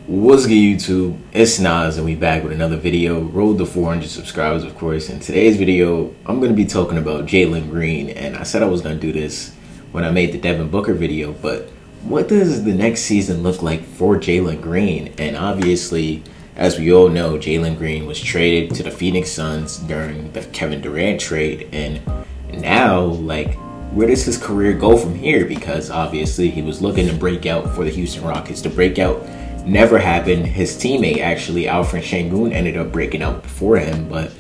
What's good, YouTube? It's Nas, and we back with another video. Road to 400 subscribers, of course. In today's video, I'm going to be talking about Jalen Green, and I said I was going to do this when I made the Devin Booker video, but what does the next season look like for Jalen Green? And obviously, as we all know, Jalen Green was traded to the Phoenix Suns during the Kevin Durant trade, and now, where does his career go from here? Because obviously, he was looking to break out for the Houston Rockets. The breakout never happened. His teammate, actually, Alfred Şengün, ended up breaking out before him. But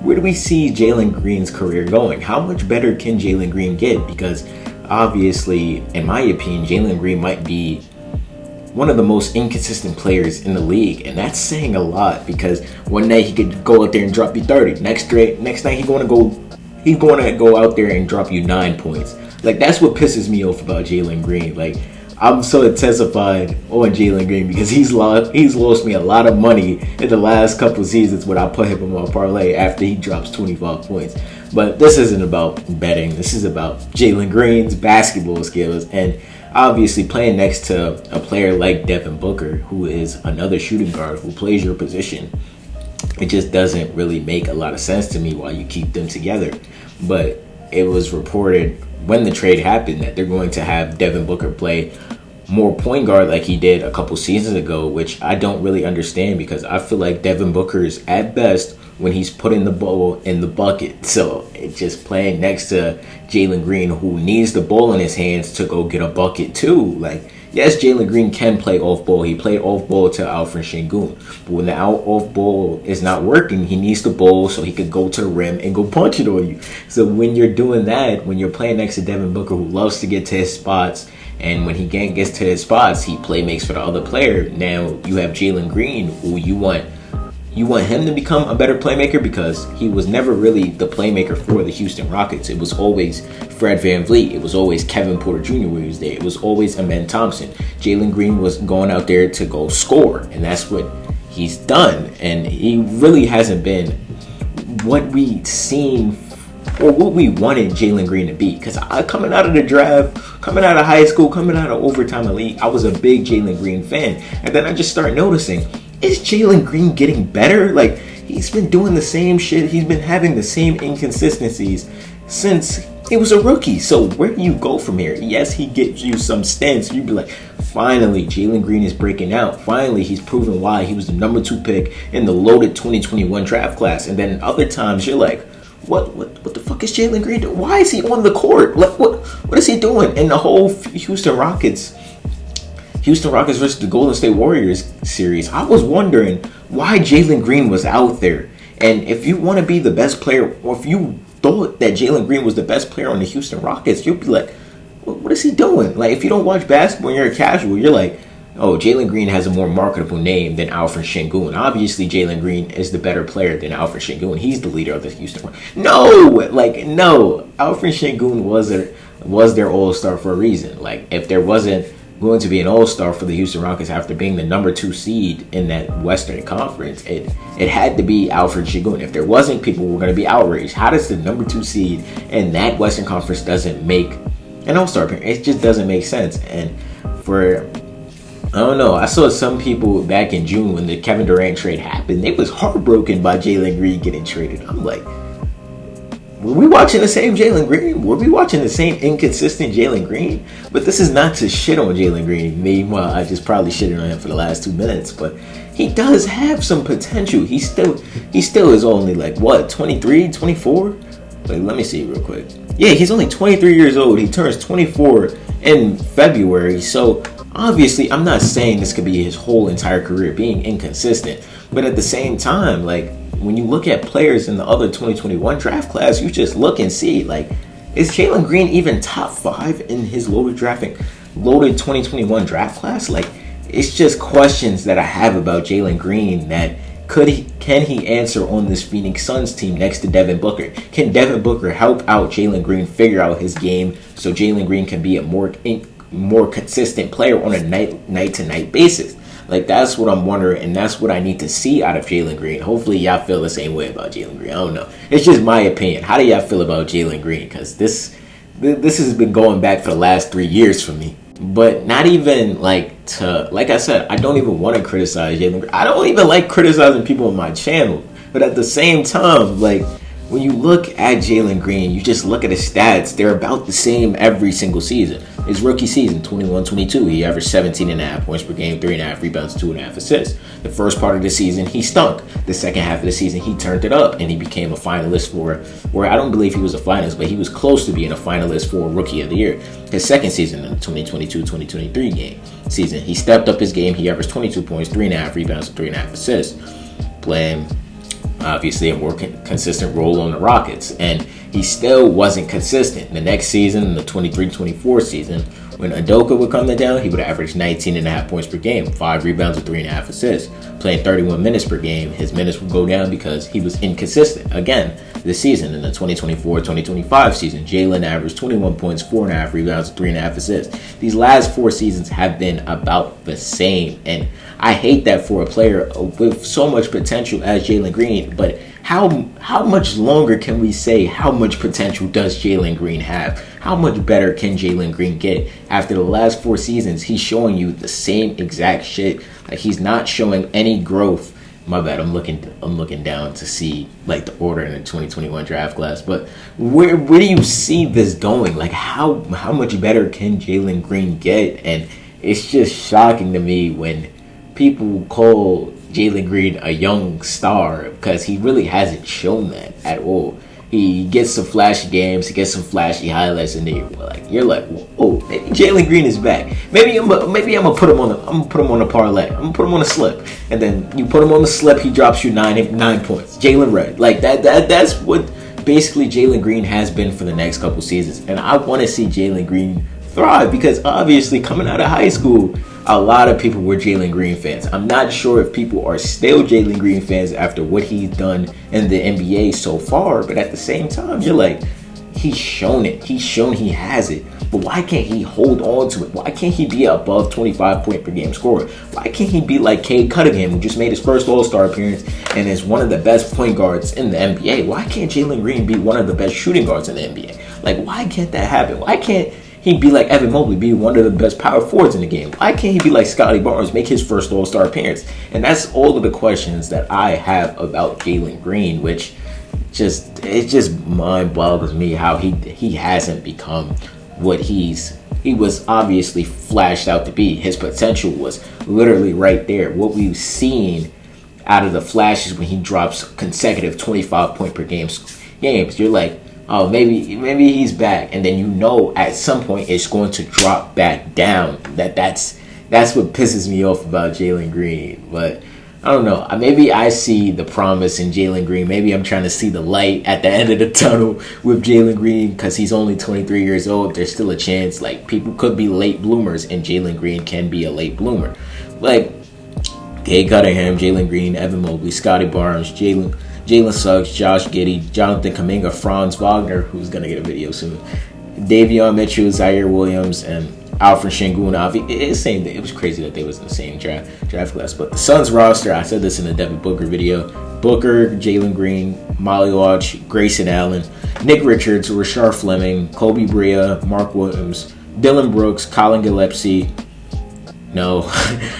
where do we see Jalen Green's career going? How much better can Jalen Green get? Because obviously, in my opinion, Jalen Green might be one of the most inconsistent players in the league, and that's saying a lot. Because one night he could go out there and drop you 30. Next night he's going to go out there and drop you 9 points. That's what pisses me off about Jalen Green. I'm so intensified on Jalen Green because he's lost me a lot of money in the last couple seasons when I put him in my parlay after he drops 25 points. But this isn't about betting. This is about Jalen Green's basketball skills, and obviously playing next to a player like Devin Booker, who is another shooting guard who plays your position. It just doesn't really make a lot of sense to me why you keep them together. But it was reported when the trade happened that they're going to have Devin Booker play more point guard like he did a couple seasons ago, which I don't really understand because I feel like Devin Booker is at best when he's putting the ball in the bucket. So it's just playing next to Jalen Green, who needs the ball in his hands to go get a bucket too. Yes, Jalen Green can play off ball. He played off ball to Alfred Şengün. But when the off ball is not working, he needs the ball so he could go to the rim and go punch it on you. So when you're doing that, when you're playing next to Devin Booker, who loves to get to his spots, and when he gets to his spots, he play makes for the other player. Now you have Jalen Green, who you want him to become a better playmaker because he was never really the playmaker for the Houston Rockets. It was always Fred VanVleet. It was always Kevin Porter Jr. when he was there. It was always Amen Thompson. Jalen Green was going out there to go score, and that's what he's done. And he really hasn't been what we'd seen or what we wanted Jalen Green to be. Because coming out of the draft, coming out of high school, coming out of overtime elite, I was a big Jalen Green fan. And then I just started noticing, is Jalen Green getting better? He's been doing the same shit. He's been having the same inconsistencies since he was a rookie. So where do you go from here? Yes, he gives you some stints. You'd be like, finally, Jalen Green is breaking out. Finally, he's proven why he was the number 2 pick in the loaded 2021 draft class. And then other times you're like, what the fuck is Jalen Green doing? Why is he on the court? What is he doing? And the whole Houston Rockets versus the Golden State Warriors series, I was wondering why Jalen Green was out there. And if you want to be the best player, or if you thought that Jalen Green was the best player on the Houston Rockets, you'd be like, what is he doing? If you don't watch basketball and you're a casual, you're like, oh, Jalen Green has a more marketable name than Alfred Şengün. Obviously, Jalen Green is the better player than Alfred Şengün. He's the leader of the Houston Rockets. No. Alfred Şengün was their all-star for a reason. If there wasn't going to be an all-star for the Houston Rockets after being the number 2 seed in that Western Conference, it had to be Alfred Şengün. If there wasn't, people were going to be outraged. How does the number 2 seed in that Western Conference doesn't make an all-star appearance? It just doesn't make sense. And I don't know. I saw some people back in June when the Kevin Durant trade happened. They was heartbroken by Jalen Green getting traded. I'm like, were we watching the same Jalen Green? Were we watching the same inconsistent Jalen Green? But this is not to shit on Jalen Green. Meanwhile, I just probably shitted on him for the last 2 minutes. But he does have some potential. He still is only 23, 24? Let me see real quick. Yeah, he's only 23 years old. He turns 24 in February. So obviously, I'm not saying this could be his whole entire career being inconsistent. But at the same time, when you look at players in the other 2021 draft class, you just look and see, is Jalen Green even top 5 in his loaded 2021 draft class? It's just questions that I have about Jalen Green that can he answer on this Phoenix Suns team next to Devin Booker? Can Devin Booker help out Jalen Green figure out his game so Jalen Green can be a more consistent player on a night-to-night basis? That's what I'm wondering, and that's what I need to see out of Jalen Green. Hopefully, y'all feel the same way about Jalen Green. I don't know. It's just my opinion. How do y'all feel about Jalen Green? Because this has been going back for the last 3 years for me. But not even like I said, I don't even want to criticize Jalen Green. I don't even like criticizing people on my channel. But at the same time, like, when you look at Jalen Green, you just look at his stats. They're about the same every single season. His rookie season, 21-22, he averaged 17.5 points per game, 3.5 rebounds, 2.5 assists. The first part of the season, he stunk. The second half of the season, he turned it up, and he became a finalist or I don't believe he was a finalist, but he was close to being a finalist for Rookie of the Year. His second season, in the 2022-2023 season, he stepped up his game. He averaged 22 points, 3.5 rebounds, and 3.5 assists, playing obviously a more consistent role on the Rockets, and he still wasn't consistent. The next season, in the 23-24 season, when Udoka would come down, he would average 19.5 points per game, 5 rebounds and 3.5 assists. Playing 31 minutes per game, his minutes would go down because he was inconsistent. Again, this season, in the 2024-2025 season, Jalen averaged 21 points, 4.5 rebounds, and 3.5 assists. These last 4 seasons have been about the same, and I hate that for a player with so much potential as Jalen Green. But how much longer can we say how much potential does Jalen Green have? How much better can Jalen Green get? After the last 4 seasons, he's showing you the same exact shit. Like, he's not showing any growth. My bad, I'm looking down to see like the order in the 2021 draft class. But where do you see this going? Like, how much better can Jalen Green get? And it's just shocking to me when people call Jalen Green a young star, because he really hasn't shown that at all. He gets some flashy games, he gets some flashy highlights, and you're like, oh, maybe Jalen Green is back. Maybe I'm gonna put him on a parlay. I'm gonna put him on a slip, and then you put him on the slip, he drops you nine points. Jalen Red, like that's what basically Jalen Green has been for the next couple seasons, and I want to see Jalen Green thrive, because obviously coming out of high school, a lot of people were Jalen Green fans. I'm not sure if people are still Jalen Green fans after what he's done in the NBA so far, but at the same time, you're like, he's shown it. He's shown he has it. But why can't he hold on to it? Why can't he be above 25 point per game scorer? Why can't he be like Cade Cunningham, who just made his first All-Star appearance and is one of the best point guards in the NBA? Why can't Jalen Green be one of the best shooting guards in the NBA? Like, why can't that happen? Why can't he be like Evan Mobley, be one of the best power forwards in the game? Why can't he be like Scotty Barnes, make his first All-Star appearance? And that's all of the questions that I have about Jalen Green, which it just mind boggles me how he hasn't become what he was obviously flashed out to be. His potential was literally right there. What we've seen out of the flashes when he drops consecutive 25 point per games, you're like, oh, maybe he's back, and then at some point it's going to drop back down. That's what pisses me off about Jalen Green. But I don't know. Maybe I see the promise in Jalen Green. Maybe I'm trying to see the light at the end of the tunnel with Jalen Green, because he's only 23 years old. There's still a chance. Like, people could be late bloomers, and Jalen Green can be a late bloomer. Like Cade Cunningham, Jalen Green, Evan Mobley, Scotty Barnes, Jalen Suggs, Josh Giddey, Jonathan Kuminga, Franz Wagner, who's going to get a video soon, Davion Mitchell, Zaire Williams, and Alfred Şengün. It was crazy that they was in the same draft class. But the Suns roster, I said this in the Devin Booker video: Booker, Jalen Green, Molly Walsh, Grayson Allen, Nick Richards, Rashard Fleming, Kobe Bria, Mark Williams, Dylan Brooks, Colin Gillespie. No,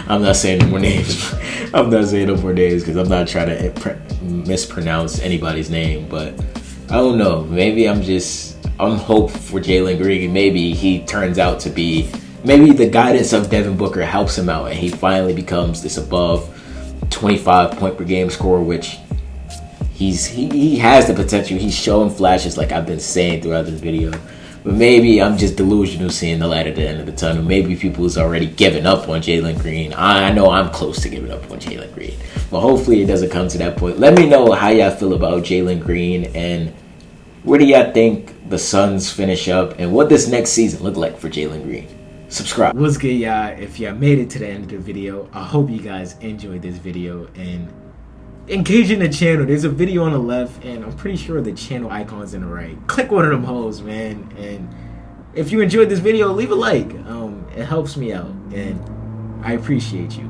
I'm not saying no more names. I'm not saying no more names because I'm not trying to mispronounce anybody's name. But I don't know. Maybe I'm hopeful for Jalen Green. Maybe he turns out to be, maybe the guidance of Devin Booker helps him out and he finally becomes this above 25 point per game scorer, which he has the potential. He's showing flashes, like I've been saying throughout this video. But maybe I'm just delusional seeing the light at the end of the tunnel. Maybe people is already giving up on Jalen Green. I know I'm close to giving up on Jalen Green. But hopefully it doesn't come to that point. Let me know how y'all feel about Jalen Green, and where do y'all think the Suns finish up, and what does next season look like for Jalen Green? Subscribe. What's good, y'all? If y'all made it to the end of the video, I hope you guys enjoyed this video and engage in the channel. There's a video on the left, and I'm pretty sure the channel icon's in the right. Click one of them hoes, man. And if you enjoyed this video, leave a like. It helps me out, and I appreciate you.